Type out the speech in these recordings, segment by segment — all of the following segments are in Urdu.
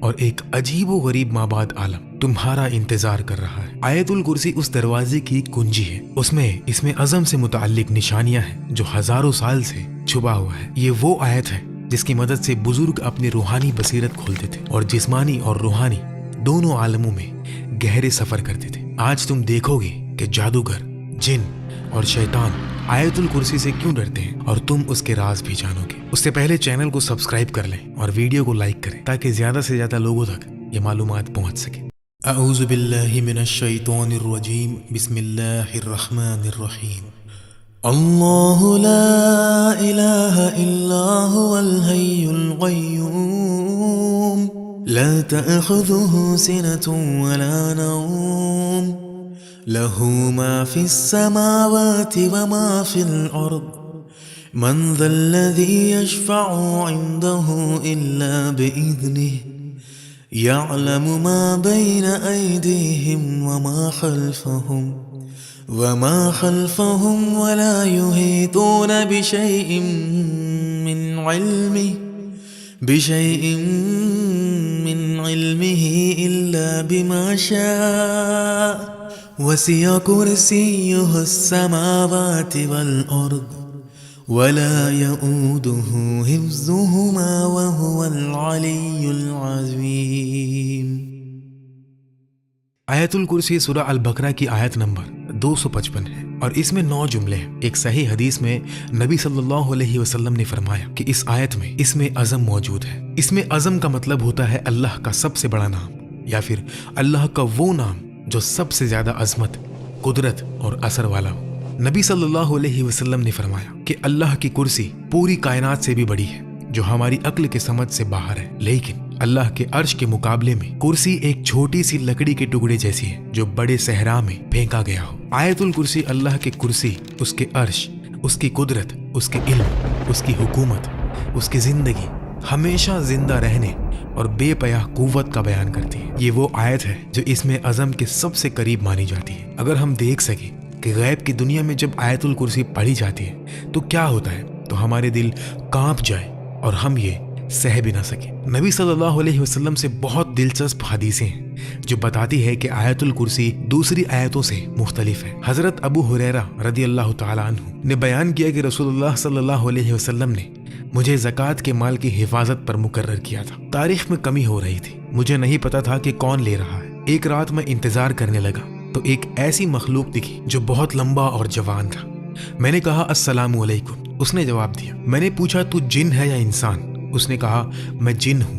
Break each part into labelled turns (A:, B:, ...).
A: اور ایک عجیب و غریب مابعد عالم تمہارا انتظار کر رہا ہے۔ آیت الکرسی اس دروازے کی کنجی ہے، اس میں اسم اعظم سے متعلق نشانیاں ہیں جو ہزاروں سال سے چھپا ہوا ہے۔ یہ وہ آیت ہے جس کی مدد سے بزرگ اپنی روحانی بصیرت کھولتے تھے اور جسمانی اور روحانی دونوں عالموں میں گہرے سفر کرتے تھے۔ آج تم دیکھو گے کہ جادوگر، جن اور شیطان آیت الکرسی سے کیوں ڈرتے ہیں اور تم اس کے راز بھی جانو گے۔ اس سے پہلے چینل کو سبسکرائب کر لیں اور ویڈیو کو لائک کریں تاکہ زیادہ سے زیادہ لوگوں تک یہ معلومات پہنچ سکے۔ اعوذ باللہ من الشیطان الرجیم، بسم اللہ الرحمن الرحیم۔ اللہ لا الہ الا هو الحی القیوم لا تأخذه سنة ولا نوم له ما في السماوات وما في الأرض من ذا الذي يشفع عنده إلا بإذنه يعلم ما بين أيديهم وما خلفهم ولا يحيطون بشيء من علمه إلا بما شاء وسع كرسيه السماوات والأرض ولا يؤوده حفظهما وهو العلي العظيم۔ آیت الکرسی سورہ البقرہ کی آیت نمبر 255 ہے اور اس میں 9 جملے ہیں۔ ایک صحیح حدیث میں نبی صلی اللہ علیہ وسلم نے فرمایا کہ اس آیت میں اسم اعظم موجود ہے۔ اسم اعظم کا مطلب ہوتا ہے اللہ کا سب سے بڑا نام، یا پھر اللہ کا وہ نام جو سب سے زیادہ عظمت، قدرت اور اثر والا ہو۔ نبی صلی اللہ علیہ وسلم نے فرمایا کہ اللہ کی کرسی پوری کائنات سے بھی بڑی ہے جو ہماری عقل کے سمجھ سے باہر ہے، لیکن اللہ کے عرش کے مقابلے میں کرسی ایک چھوٹی سی لکڑی کے ٹکڑے جیسی ہے جو بڑے صحرا میں پھینکا گیا ہو۔ آیت الکرسی اللہ کے کرسی، اس کے عرش، اس کی قدرت، اس کے علم، اس کی حکومت، اس کی زندگی، ہمیشہ زندہ رہنے اور بے پناہ قوت کا بیان کرتی ہے۔ یہ وہ آیت ہے جو اسم اعظم کے سب سے قریب مانی جاتی ہے۔ اگر ہم دیکھ سکیں کہ غیب کی دنیا میں جب آیت الکرسی پڑھی جاتی ہے تو کیا ہوتا ہے، تو ہمارے دل کانپ جائے اور ہم یہ سہ بھی نہ سکیں۔ نبی صلی اللہ علیہ وسلم سے بہت دلچسپ حدیثیں ہیں جو بتاتی ہے کہ آیت الکرسی دوسری آیتوں سے مختلف ہے۔ حضرت ابو ہریرہ رضی اللہ تعالیٰ عنہ نے بیان کیا کہ رسول اللہ صلی اللہ علیہ وسلم نے مجھے زکوٰۃ کے مال کی حفاظت پر مقرر کیا تھا۔ تاریخ میں کمی ہو رہی تھی، مجھے نہیں پتا تھا کہ کون لے رہا ہے۔ ایک رات میں انتظار کرنے لگا تو ایک ایسی مخلوق دکھی جو بہت لمبا اور جوان تھا۔ میں نے کہا السلام علیکم، اس نے جواب دیا۔ میں نے پوچھا تو جن ہے یا انسان؟ اس نے کہا میں جن ہوں۔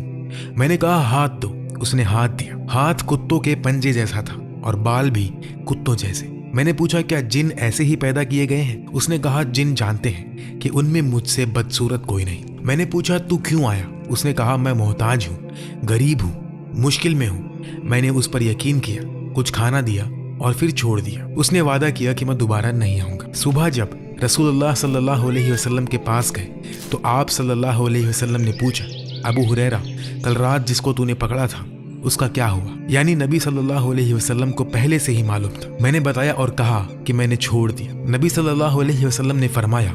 A: میں نے کہا ہاتھ دو، اس نے ہاتھ دیا۔ ہاتھ کتوں کے پنجے جیسا تھا اور بال بھی کتوں جیسے۔ میں نے پوچھا کیا جن ایسے ہی پیدا کیے گئے ہیں؟ اس نے کہا جن جانتے ہیں کہ ان میں مجھ سے بدصورت کوئی نہیں۔ میں نے پوچھا تو کیوں آیا؟ اس نے کہا میں محتاج ہوں، غریب ہوں، مشکل میں ہوں۔ میں نے اس پر یقین کیا، کچھ کھانا دیا اور پھر چھوڑ دیا۔ اس نے وعدہ کیا کہ میں دوبارہ نہیں آؤں گا۔ صبح جب رسول اللہ صلی اللہ علیہ وسلم کے پاس گئے تو آپ صلی اللہ علیہ وسلم نے پوچھا ابو ہریرہ کل رات جس کو تو نے پکڑا تھا اس کا کیا ہوا؟ یعنی نبی صلی اللہ علیہ وسلم کو پہلے سے ہی معلوم تھا۔ میں نے بتایا اور کہا کہ میں نے چھوڑ دیا۔ نبی صلی اللہ علیہ وسلم نے فرمایا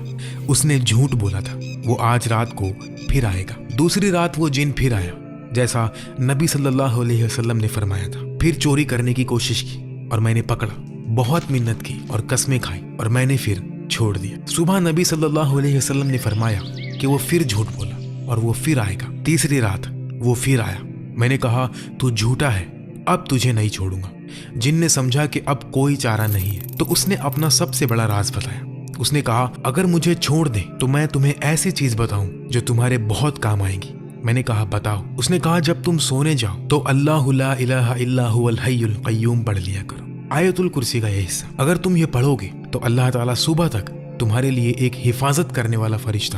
A: اس نے جھوٹ بولا تھا، وہ آج رات کو پھر آئے گا۔ دوسری رات وہ جن پھر آیا جیسا نبی صلی اللہ علیہ وسلم نے فرمایا تھا۔ پھر چوری کرنے کی کوشش کی اور میں نے پکڑا، بہت منت کی اور قسمیں کھائی اور میں نے پھر چھوڑ دیا۔ صبح نبی صلی اللہ علیہ وسلم نے فرمایا کہ وہ پھر جھوٹ بولا اور وہ پھر آئے گا۔ تیسری رات وہ پھر آیا۔ میں نے کہا تو جھوٹا ہے، اب تجھے نہیں چھوڑوں گا۔ جن نے سمجھا کہ اب کوئی چارہ نہیں ہے تو اس نے اپنا سب سے بڑا راز بتایا۔ اس نے کہا اگر مجھے چھوڑ دیں تو میں تمہیں ایسی چیز بتاؤں جو تمہارے بہت کام آئے گی۔ میں نے کہا بتاؤ۔ اس نے کہا جب تم سونے جاؤ تو اللہ لا الہ الا هو الحی القیوم پڑھ لیا کرو۔ آیت الکرسی کا یہ حصہ اگر تم یہ پڑھو گے تو اللہ تعالیٰ صبح تک تمہارے لیے ایک حفاظت کرنے والا فرشتہ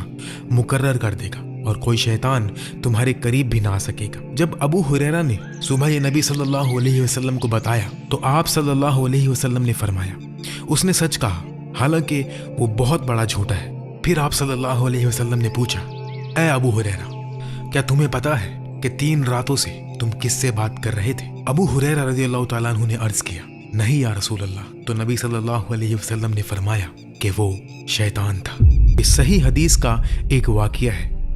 A: مقرر کر دے گا اور کوئی شیطان تمہارے قریب بھی نہ آ سکے گا۔ جب ابو ہریرہ نے صبح یہ نبی صلی اللہ علیہ وسلم کو بتایا تو آپ صلی اللہ علیہ وسلم نے فرمایا اس نے سچ کہا، حالانکہ وہ بہت بڑا جھوٹا ہے۔ پھر آپ صلی اللہ علیہ وسلم نے پوچھا اے ابو ہریرہ کیا تمہیں پتا ہے کہ 3 راتوں سے تم کس سے بات کر رہے تھے؟ ابو ہریرہ رضی اللہ تعالیٰ عنہ نے عرض کیا نہیں یا رسول اللہ۔ تو نبی صلی اللہ علیہ وسلم نے فرمایا کہ وہ شیطان تھا۔ اس صحیح حدیث کا ایک واقعہ ہے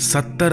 A: 70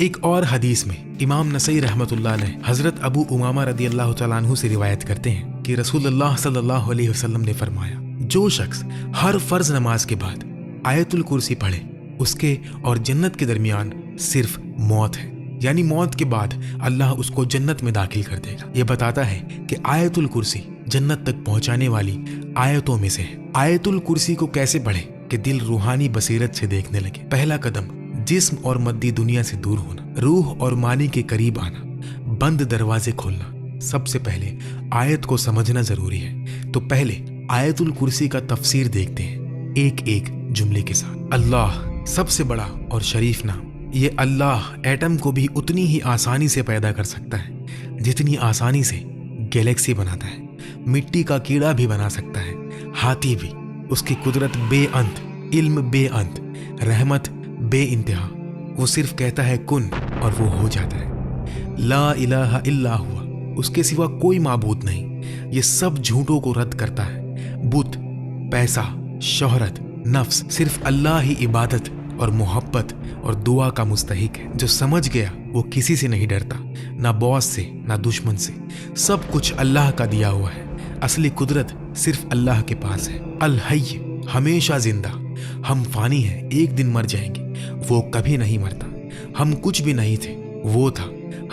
A: ایک اور حدیث میں امام نسائی رحمۃ اللہ علیہ حضرت ابو امامہ رضی اللہ تعالیٰ عنہ سے روایت کرتے ہیں کہ رسول اللہ صلی اللہ علیہ وسلم نے فرمایا، جو شخص ہر فرض نماز کے بعد آیت الکرسی پڑھے اس کے اور جنت کے درمیان صرف موت ہے، یعنی موت کے بعد اللہ اس کو جنت میں داخل کر دے گا۔ یہ بتاتا ہے کہ آیت الکرسی جنت تک پہنچانے والی آیتوں میں سے ہے۔ آیت الکرسی کو کیسے پڑھے کہ دل روحانی بصیرت سے دیکھنے لگے؟ پہلا قدم جسم اور مادی دنیا سے دور ہونا، روح اور معنی کے قریب آنا، بند دروازے کھولنا۔ سب سے پہلے آیت کو سمجھنا ضروری ہے، تو پہلے آیت الکرسی کا تفسیر دیکھتے ہیں ایک ایک جملے کے ساتھ۔ اللہ سب سے بڑا اور شریف نام۔ یہ اللہ ایٹم کو بھی اتنی ہی آسانی سے پیدا کر سکتا ہے جتنی آسانی سے گیلیکسی بناتا ہے، مٹی کا کیڑا بھی بنا سکتا ہے، ہاتھی بھی۔ اس کی قدرت بے انت، علم بے انت، رحمت بے انتہا۔ وہ صرف کہتا ہے کن اور وہ ہو جاتا ہے۔ لا الہ الا ہوا، اس کے سوا کوئی معبود نہیں۔ یہ سب جھوٹوں کو رد کرتا ہے۔ بت، پیسہ، شہرت، نفس، صرف اللہ ہی عبادت اور محبت اور دعا کا مستحق ہے۔ جو سمجھ گیا وہ کسی سے نہیں ڈرتا، نہ باس سے نہ دشمن سے۔ سب کچھ اللہ کا دیا ہوا ہے۔ اصلی قدرت صرف اللہ کے پاس ہے۔ الحی، ہمیشہ زندہ۔ ہم فانی ہیں، ایک دن مر جائیں گے، وہ کبھی نہیں مرتا۔ ہم کچھ بھی نہیں تھے، وہ تھا۔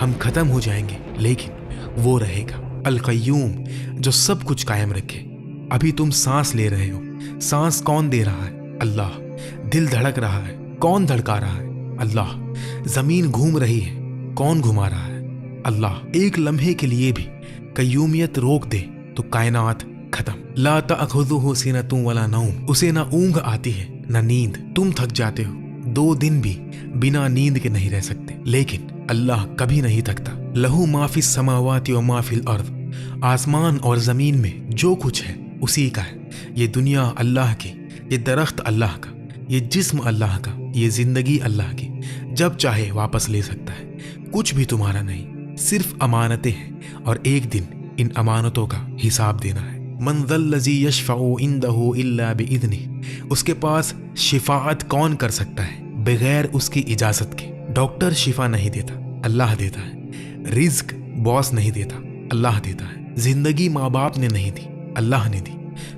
A: ہم ختم ہو جائیں گے لیکن وہ رہے گا۔ القیوم، جو سب کچھ قائم رکھے۔ ابھی تم سانس لے رہے ہو، سانس کون دے رہا ہے؟ اللہ۔ دل دھڑک رہا ہے، کون دھڑکا رہا ہے؟ اللہ۔ زمین گھوم رہی ہے، کون گھما رہا ہے؟ اللہ۔ ایک لمحے کے لیے بھی قیومیت روک دے تو کائنات ختم۔ لا تأخذہ سنۃ ولا نوم، اسے نہ اونگ آتی ہے نہ نیند۔ تم تھک جاتے ہو، 2 دن بھی بنا نیند کے نہیں رہ سکتے، لیکن اللہ کبھی نہیں تھکتا۔ لہو ما فی السماوات و ما فی الارض، آسمان اور زمین میں جو کچھ ہے اسی کا ہے۔ یہ دنیا اللہ کی، یہ درخت اللہ کا، یہ جسم اللہ کا، یہ زندگی اللہ کی۔ جب چاہے واپس لے سکتا ہے، کچھ بھی تمہارا نہیں، صرف امانتیں ہیں، اور ایک دن ان امانتوں کا حساب دینا ہے۔ من ذا الذی یشفع عندہ الا باذنہ، اس کے پاس شفاعت کون کر سکتا ہے بغیر اس کی اجازت کے؟ ڈاکٹر شفا نہیں دیتا، اللہ دیتا ہے۔ رزق باس نہیں دیتا، اللہ دیتا ہے۔ زندگی ماں باپ نے نہیں دی، اللہ نے دی۔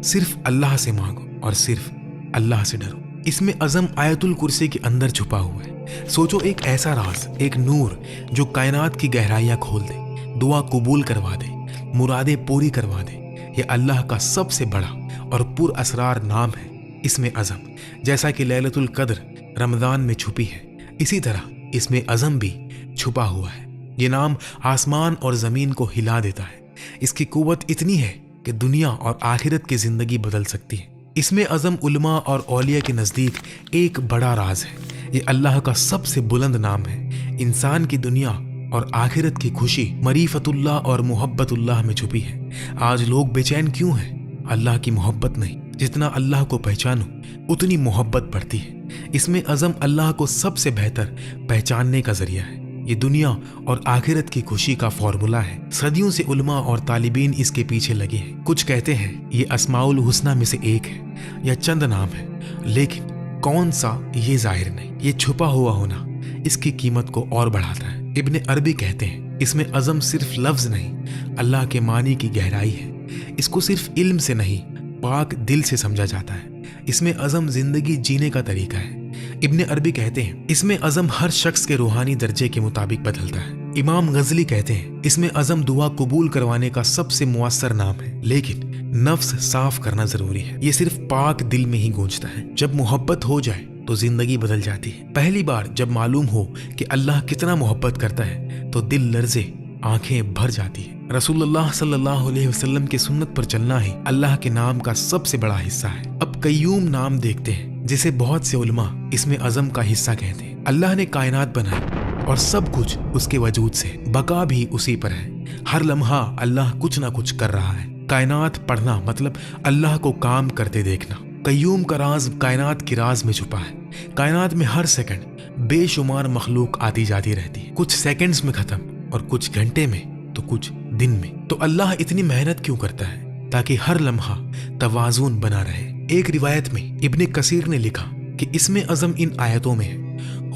A: صرف اللہ سے مانگو اور صرف اللہ سے ڈرو۔ اس میں عظم آیت الکرسی کے اندر چھپا ہوا ہے۔ سوچو، ایک ایسا راز، ایک نور جو کائنات کی گہرائیاں کھول دے، دعا قبول کروا دے، مرادیں پوری کروا دے۔ یہ اللہ کا سب سے بڑا اور پر اسرار نام ہے۔ اس میں عظم، جیسا کہ لیلۃ القدر رمضان میں چھپی ہے، اسی طرح اس میں عظم بھی چھپا ہوا ہے۔ یہ نام آسمان اور زمین کو ہلا دیتا ہے۔ اس کی قوت اتنی ہے کہ دنیا اور آخرت کی زندگی بدل سکتی ہے۔ اس میں عظم علماء اور اولیاء کے نزدیک ایک بڑا راز ہے۔ یہ اللہ کا سب سے بلند نام ہے۔ انسان کی دنیا اور آخرت کی خوشی معرفت اللہ اور محبت اللہ میں چھپی ہے۔ آج لوگ بے چین کیوں ہیں؟ اللہ کی محبت نہیں۔ جتنا اللہ کو پہچانو اتنی محبت بڑھتی ہے۔ اس میں عظم اللہ کو سب سے بہتر پہچاننے کا ذریعہ ہے۔ یہ دنیا اور آخرت کی خوشی کا فارمولہ ہے۔ صدیوں سے علماء اور طالبین اس کے پیچھے لگے ہیں۔ کچھ کہتے ہیں یہ اسماء الحسنہ میں سے ایک ہے یا چند نام ہے، لیکن کون سا یہ ظاہر نہیں۔ یہ چھپا ہوا ہونا اس کی قیمت کو اور بڑھاتا ہے۔ ابن عربی کہتے ہیں اس میں عظم صرف لفظ نہیں، اللہ کے معنی کی گہرائی ہے۔ اس کو صرف علم سے نہیں، پاک دل سے سمجھا جاتا ہے۔ اس میں عظم زندگی جینے کا طریقہ ہے۔ ابن عربی کہتے ہیں اس میں عظم ہر شخص کے روحانی درجے کے مطابق بدلتا ہے۔ امام غزلی کہتے ہیں اس میں عظم دعا قبول کروانے کا سب سے مؤثر نام ہے، لیکن نفس صاف کرنا ضروری ہے۔ یہ صرف پاک دل میں ہی گونجتا ہے۔ جب محبت ہو جائے تو زندگی بدل جاتی ہے۔ پہلی بار جب معلوم ہو کہ اللہ کتنا محبت کرتا ہے تو دل لرزے، آنکھیں بھر جاتی ہیں۔ رسول اللہ صلی اللہ علیہ وسلم کی سنت پر چلنا ہی اللہ کے نام کا سب سے بڑا حصہ ہے۔ اب قیوم نام دیکھتے ہیں جسے بہت سے علماء اس میں عظم کا حصہ کہتے ہیں۔ اللہ نے کائنات بنائی اور سب کچھ اس کے وجود سے، بقا بھی اسی پر ہے۔ ہر لمحہ اللہ کچھ نہ کچھ کر رہا ہے۔ کائنات پڑھنا مطلب اللہ کو کام کرتے دیکھنا۔ قیوم کا راز کائنات کی راز میں چھپا ہے۔ کائنات میں ہر سیکنڈ بے شمار مخلوق آتی جاتی رہتی ہے، کچھ سیکنڈز میں ختم اور کچھ گھنٹے میں تو کچھ دن میں۔ تو اللہ اتنی محنت کیوں کرتا ہے؟ تاکہ ہر لمحہ توازن بنا رہے۔ ایک روایت میں ابن کثیر نے لکھا کہ اس میں عظم ان آیتوں میں ہے،